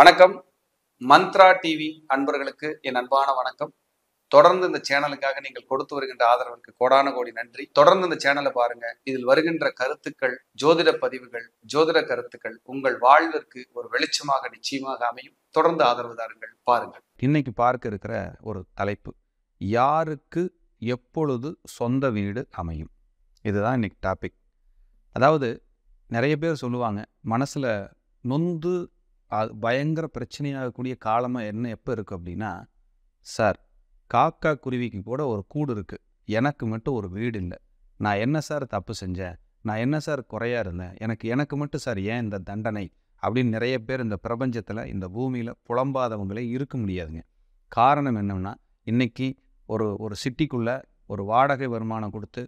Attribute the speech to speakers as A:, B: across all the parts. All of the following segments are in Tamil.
A: வணக்கம். மந்த்ரா டிவி அன்பர்களுக்கு என் அன்பான வணக்கம். தொடர்ந்து இந்த சேனலுக்காக நீங்கள் கொடுத்து வருகின்ற ஆதரவிற்கு கோடான கோடி நன்றி. தொடர்ந்து இந்த சேனலை பாருங்க. இதில் வருகின்ற கருத்துக்கள், ஜோதிட பதிவுகள், ஜோதிட கருத்துக்கள் உங்கள் வாழ்விற்கு ஒரு வெளிச்சமாக நிச்சயமாக அமையும். தொடர்ந்து ஆதரவு தாருங்கள், பாருங்கள். இன்னைக்கு பார்க்க இருக்கிற ஒரு தலைப்பு, யாருக்கு எப்பொழுது சொந்த வீடு அமையும்? இதுதான் இன்னைக்கு டாபிக். அதாவது நிறைய பேர் சொல்லுவாங்க, மனசுல நொந்து பயங்கர பிரச்சனையாகக்கூடிய காலமாக என்ன எப்போ இருக்குது அப்படின்னா, சார் காக்கா குருவிக்கு கூட ஒரு கூடு இருக்குது, எனக்கு மட்டும் ஒரு வீடு இல்லை, நான் என்ன சார் தப்பு செஞ்சேன், நான் என்ன சார் குறையா இருந்தேன், எனக்கு மட்டும் சார் ஏன் இந்த தண்டனை அப்படின்னு நிறைய பேர் இந்த பிரபஞ்சத்தில் இந்த பூமியில் புலம்பாதவங்களே இருக்க முடியாதுங்க. காரணம் என்னன்னா, இன்னைக்கு ஒரு சிட்டிக்குள்ளே ஒரு வாடகை வருமானம் கொடுத்து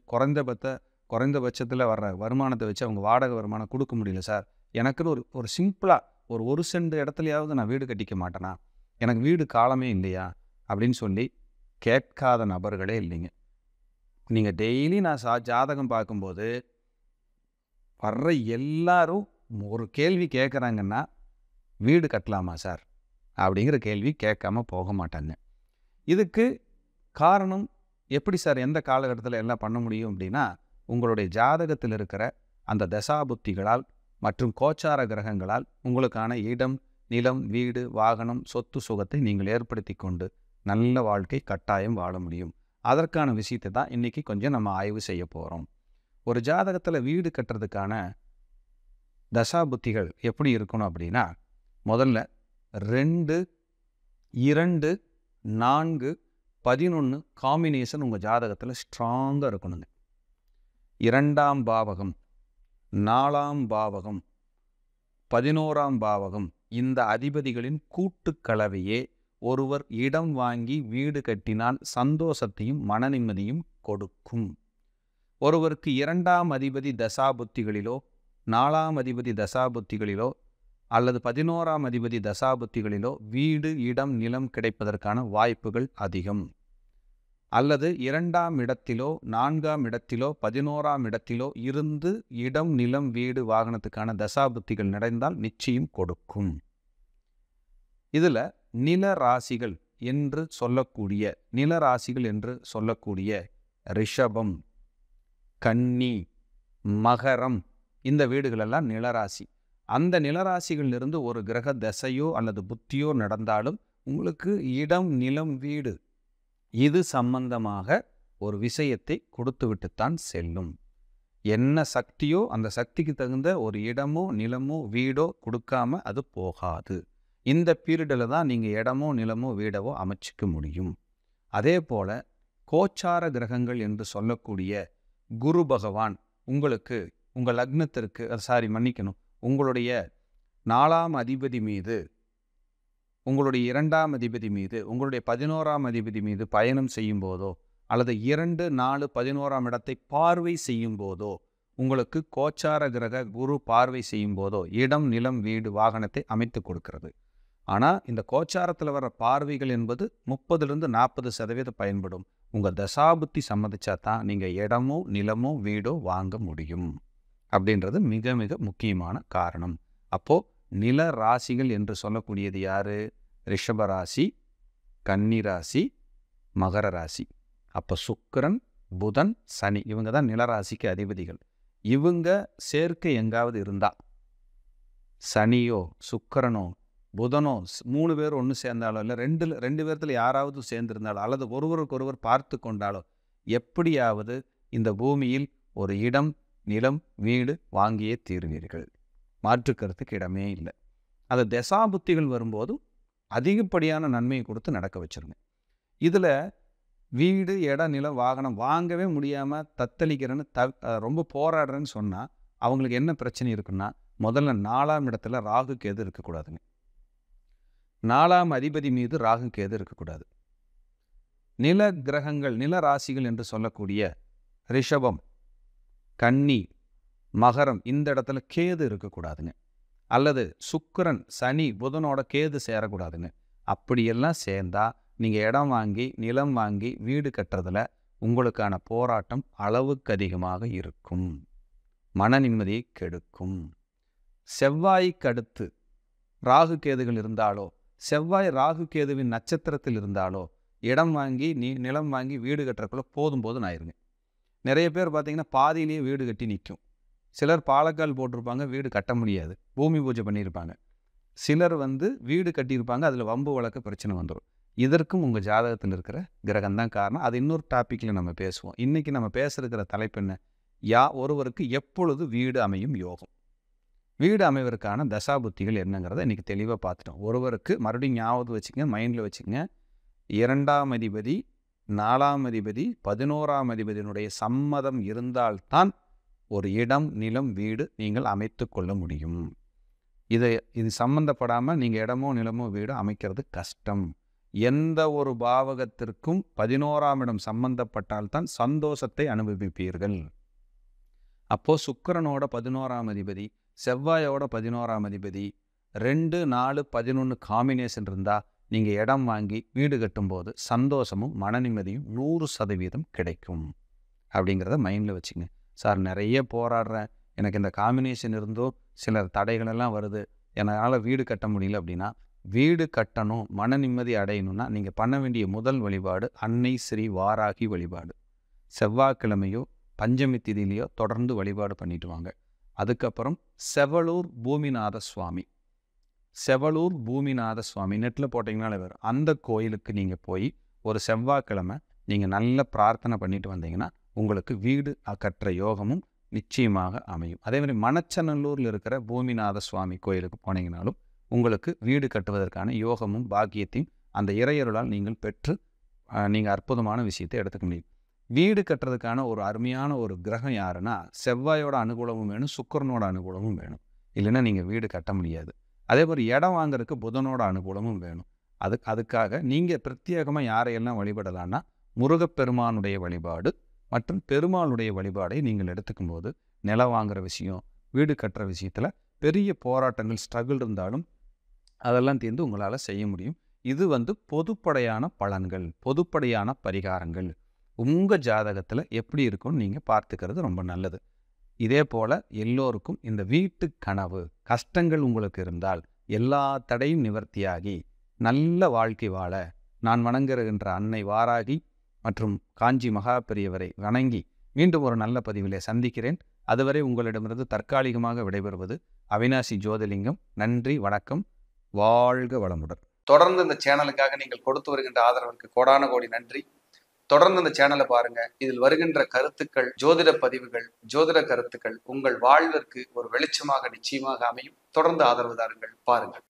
A: குறைந்தபட்சத்தில் வர்ற வருமானத்தை வச்சு அவங்க வாடகை வருமானம் கொடுக்க முடியல சார், எனக்குன்னு ஒரு சிம்பிளாக ஒரு சென்ட் இடத்துலையாவது நான் வீடு கட்டிக்க மாட்டேனா, எனக்கு வீடு காலமே இல்லையா அப்படின்னு சொல்லி கேட்காத நபர்களே இல்லைங்க. நீங்கள் டெய்லி நான் ஜாதகம் பார்க்கும்போது வர்ற எல்லாரும் ஒரு கேள்வி கேட்குறாங்கன்னா, வீடு கட்டலாமா சார் அப்படிங்கிற கேள்வி கேட்காம போக மாட்டாங்க. இதுக்கு காரணம் எப்படி சார், எந்த காலகட்டத்தில் எல்லாம் பண்ண முடியும் அப்படின்னா, உங்களுடைய ஜாதகத்தில் இருக்கிற அந்த தசாபுத்திகளால் மற்றும் கோச்சார கிரகங்களால் உங்களுக்கான இடம், நிலம், வீடு, வாகனம், சொத்து சுகத்தை நீங்கள் ஏற்படுத்தி கொண்டு நல்ல வாழ்க்கை கட்டாயம் வாழ முடியும். அதற்கான விஷயத்தை தான் இன்றைக்கி கொஞ்சம் நம்ம ஆய்வு செய்ய போகிறோம். ஒரு ஜாதகத்தில் வீடு கட்டுறதுக்கான தசாபுத்திகள் எப்படி இருக்கணும் அப்படின்னா, முதல்ல 2, 2, 4, 11 காம்பினேஷன் உங்கள் ஜாதகத்தில் ஸ்ட்ராங்காக இருக்கணுங்க. 2ஆம் பாவகம், 4ஆம் பாவகம், 11ஆம் பாவகம், இந்த அதிபதிகளின் கூட்டுக்கலவையே ஒருவர் இடம் வாங்கி வீடு கட்டினால் சந்தோஷத்தையும் மன நிம்மதியும் கொடுக்கும். ஒருவருக்கு 2ஆம் அதிபதி தசாபுத்திகளிலோ, 4ஆம் அதிபதி தசாபுத்திகளிலோ அல்லது 11ஆம் அதிபதி தசாபுத்திகளிலோ வீடு, இடம், நிலம் கிடைப்பதற்கான வாய்ப்புகள் அதிகம். அல்லது 2ஆம் இடத்திலோ, 4ஆம் இடத்திலோ, 11ஆம் இடத்திலோ இருந்து இடம், நிலம், வீடு, வாகனத்துக்கான தசாபுத்திகள் நடந்தால் நிச்சயம் கொடுக்கும். இதில் நிலராசிகள் என்று சொல்லக்கூடிய ரிஷபம், கன்னி, மகரம், இந்த வீடுகளெல்லாம் நிலராசி. அந்த நிலராசிகளிலிருந்து ஒரு கிரக தசையோ அல்லது புத்தியோ நடந்தாலும் உங்களுக்கு இடம், நிலம், வீடு இது சம்பந்தமாக ஒரு விஷயத்தை கொடுத்து விட்டுத்தான் செல்லும். என்ன சக்தியோ அந்த சக்திக்கு தகுந்த ஒரு இடமோ, நிலமோ, வீடோ கொடுக்காம அது போகாது. இந்த பீரியடில் தான் நீங்கள் இடமோ, நிலமோ, வீடவோ அமைச்சிக்க முடியும். அதே போல் கோச்சார கிரகங்கள் என்று சொல்லக்கூடிய குரு பகவான் உங்களுக்கு உங்கள் லக்னத்திற்கு உங்களுடைய 4ஆம் அதிபதி மீது, உங்களுடைய 2ஆம் அதிபதி மீது, உங்களுடைய 11ஆம் அதிபதி மீது பயணம் செய்யும் போதோ அல்லது 2, 4, 11ஆம் இடத்தை பார்வை செய்யும் போதோ, உங்களுக்கு கோச்சார கிரக குரு பார்வை செய்யும் போதோ இடம், நிலம், வீடு, வாகனத்தை அமைத்து கொடுக்கிறது. ஆனால் இந்த கோச்சாரத்தில் வர பார்வைகள் என்பது 30-40% பயன்படும். உங்கள் தசாபுத்தி சம்மதிச்சா தான் நீங்கள் இடமோ, நிலமோ, வீடோ வாங்க முடியும் அப்படின்றது மிக மிக முக்கியமான காரணம். அப்போது நில ராசிகள் என்று சொல்லக்கூடியது யாரு? ரிஷபராசி, கன்னிராசி, மகர ராசி. அப்போ சுக்கிரன், புதன், சனி இவங்க தான் நிலராசிக்கு அதிபதிகள். இவங்க சேர்க்கை எங்காவது இருந்தால், சனியோ, சுக்கிரனோ, புதனோ 3 பேர் ஒன்று சேர்ந்தாலோ இல்லை ரெண்டு பேர்த்தில் யாராவது சேர்ந்திருந்தாலோ அல்லது ஒருவருக்கொருவர் பார்த்து கொண்டாலோ எப்படியாவது இந்த பூமியில் ஒரு இடம், நிலம், வீடு வாங்கியே தீர்வீர்கள். மாற்றுக்கருத்துக்கு இடமே இல்லை. அது தசாபுத்திகள் வரும்போது அதிகப்படியான நன்மையை கொடுத்து நடக்க வச்சிருங்க. இதில் வீடு, இடம், நிலம், வாகனம் வாங்கவே முடியாமல் தத்தளிக்கிறேன்னு ரொம்ப போராடுறேன்னு சொன்னால் அவங்களுக்கு என்ன பிரச்சனை இருக்குன்னா, முதல்ல 4ஆம் இடத்துல ராகு கேது இருக்கக்கூடாதுங்க. 4ஆம் அதிபதி மீது ராகு கேது இருக்கக்கூடாது. நில கிரகங்கள், நில ராசிகள் என்று சொல்லக்கூடிய ரிஷபம், கன்னி, மகரம் இந்த இடத்துல கேது இருக்கக்கூடாதுங்க. அல்லது சுக்கிரன், சனி, புதனோட கேது சேரக்கூடாதுங்க. அப்படியெல்லாம் சேர்ந்தா நீங்கள் இடம் வாங்கி, நிலம் வாங்கி, வீடு கட்டுறதுல உங்களுக்கான போராட்டம் அளவுக்கு அதிகமாக இருக்கும். மன நிம்மதியை கெடுக்கும். செவ்வாய்க்கு அடுத்து ராகு கேதுகள் இருந்தாலோ, செவ்வாய் ராகு கேதுவின் நட்சத்திரத்தில் இருந்தாலோ இடம் வாங்கி நிலம் வாங்கி வீடு கட்டுறக்குள்ள போதும் போதும்னு ஆயிருங்க. நிறைய பேர் பார்த்தீங்கன்னா பாதியிலேயே வீடு கட்டி நிற்கும். சிலர் பாலக்கால் போட்டிருப்பாங்க, வீடு கட்ட முடியாது, பூமி பூஜை பண்ணியிருப்பாங்க. சிலர் வீடு கட்டியிருப்பாங்க, அதில் வம்பு வழக்கு பிரச்சனை வந்துடும். இதற்கும் உங்கள் ஜாதகத்தில் இருக்கிற கிரகம் தான் காரணம். அது இன்னொரு டாப்பிக்கில் நம்ம பேசுவோம். இன்றைக்கி நம்ம பேசுகிற தலைப்பு என்ன? ஒருவருக்கு எப்பொழுது வீடு அமையும் யோகம், வீடு அமைவதற்கான தசாபுத்திகள் என்னங்கிறத இன்றைக்கி தெளிவாக பார்த்துட்டோம். ஒருவருக்கு மறுபடியும் ஞாபகம் வச்சுங்க, மைண்டில் வச்சுங்க, 2ஆம் அதிபதி 4ஆம் அதிபதி 11ஆம் அதிபதியினுடைய சம்மதம் இருந்தால்தான் ஒரு இடம், நிலம், வீடு நீங்கள் அமைத்து கொள்ள முடியும். இது சம்பந்தப்படாமல் நீங்கள் இடமோ நிலமோ வீடு அமைக்கிறது கஷ்டம். எந்த ஒரு பாவகத்திற்கும் 11ஆம் இடம் சம்பந்தப்பட்டால்தான் சந்தோஷத்தை அனுபவிப்பீர்கள். அப்போது சுக்கிரனோட 11ஆம் அதிபதி, செவ்வாயோட 11ஆம் அதிபதி 2, 4, 11 காம்பினேஷன் இருந்தால் நீங்கள் இடம் வாங்கி வீடு கட்டும்போது சந்தோஷமும் மன நிம்மதியும் 100% கிடைக்கும். அப்படிங்கிறத மைண்டில் வச்சுங்க. சார் நிறைய போராடுறேன், எனக்கு இந்த காம்பினேஷன் இருந்தும் சில தடைகளெல்லாம் வருது, என்னால் வீடு கட்ட முடியல அப்படின்னா, வீடு கட்டணும், மன நிம்மதி அடையணும்னா நீங்கள் பண்ண வேண்டிய முதல் வழிபாடு அன்னை ஸ்ரீ வாராகி வழிபாடு. செவ்வாய்க்கிழமையோ பஞ்சமி திதியிலையோ தொடர்ந்து வழிபாடு பண்ணிட்டு வாங்க. அதுக்கப்புறம் செவலூர் பூமிநாத சுவாமி, செவலூர் பூமிநாத சுவாமி நெட்டில் போட்டிங்கனாலே வரும். அந்த கோயிலுக்கு நீங்கள் போய் ஒரு செவ்வாய்க்கிழமை நீங்கள் நல்ல பிரார்த்தனை பண்ணிட்டு வந்தீங்கன்னா உங்களுக்கு வீடு கட்டுற யோகமும் நிச்சயமாக அமையும். அதே மாதிரி மணச்சநல்லூரில் இருக்கிற பூமிநாத சுவாமி கோயிலுக்கு போனீங்கனாலும் உங்களுக்கு வீடு கட்டுவதற்கான யோகமும் பாக்கியத்தையும் அந்த இறையருளால் நீங்கள் பெற்று நீங்கள் அற்புதமான விஷயத்தை எடுத்துக்க முடியும். வீடு கட்டுறதுக்கான ஒரு அருமையான ஒரு கிரகம் யாருன்னா, செவ்வாயோட அனுகூலமும் வேணும், சுக்கிரனோட அனுகூலமும் வேணும். இல்லைன்னா நீங்கள் வீடு கட்ட முடியாது. அதே மாதிரி இடம் வாங்குறதுக்கு புதனோட அனுகூலமும் வேணும். அதுக்காக நீங்கள் பிரத்யேகமாக யாரையெல்லாம் வழிபடலான்னா, முருகப்பெருமானுடைய வழிபாடு மற்றும் பெருமாளுடைய வழிபாடை நீங்கள் எடுத்துக்கும் போது நிலம் வாங்குற விஷயம், வீடு கட்டுற விஷயத்தில் பெரிய போராட்டங்கள், ஸ்ட்ரகிள் இருந்தாலும் அதெல்லாம் தீர்ந்து உங்களால் செய்ய முடியும். இது பொதுப்படையான பலன்கள், பொதுப்படையான பரிகாரங்கள். உங்கள் ஜாதகத்தில் எப்படி இருக்குன்னு நீங்கள் பார்த்துக்கிறது ரொம்ப நல்லது. இதே போல் எல்லோருக்கும் இந்த வீட்டு கனவு கஷ்டங்கள் உங்களுக்கு இருந்தால் எல்லா தடையும் நிவர்த்தியாகி நல்ல வாழ்க்கை வாழ நான் வணங்குகின்ற அன்னை வாராகி மற்றும் காஞ்சி மகா பெரியவரை வணங்கி மீண்டும் ஒரு நல்ல பதிவிலே சந்திக்கிறேன். அதுவரை உங்களிடமிருந்து தற்காலிகமாக விடைபெறுவது அவினாசி ஜோதிலிங்கம். நன்றி, வணக்கம், வாழ்க வளமுடன். தொடர்ந்து இந்த சேனலுக்காக நீங்கள் கொடுத்து வருகின்ற ஆதரவிற்கு கோடான கோடி நன்றி. தொடர்ந்து இந்த சேனலை பாருங்க. இதில் வருகின்ற கருத்துக்கள், ஜோதிட பதிவுகள், ஜோதிட கருத்துக்கள் உங்கள் வாழ்விற்கு ஒரு வெளிச்சமாக நிச்சயமாக அமையும். தொடர்ந்து ஆதரவு தாருங்கள், பாருங்கள்.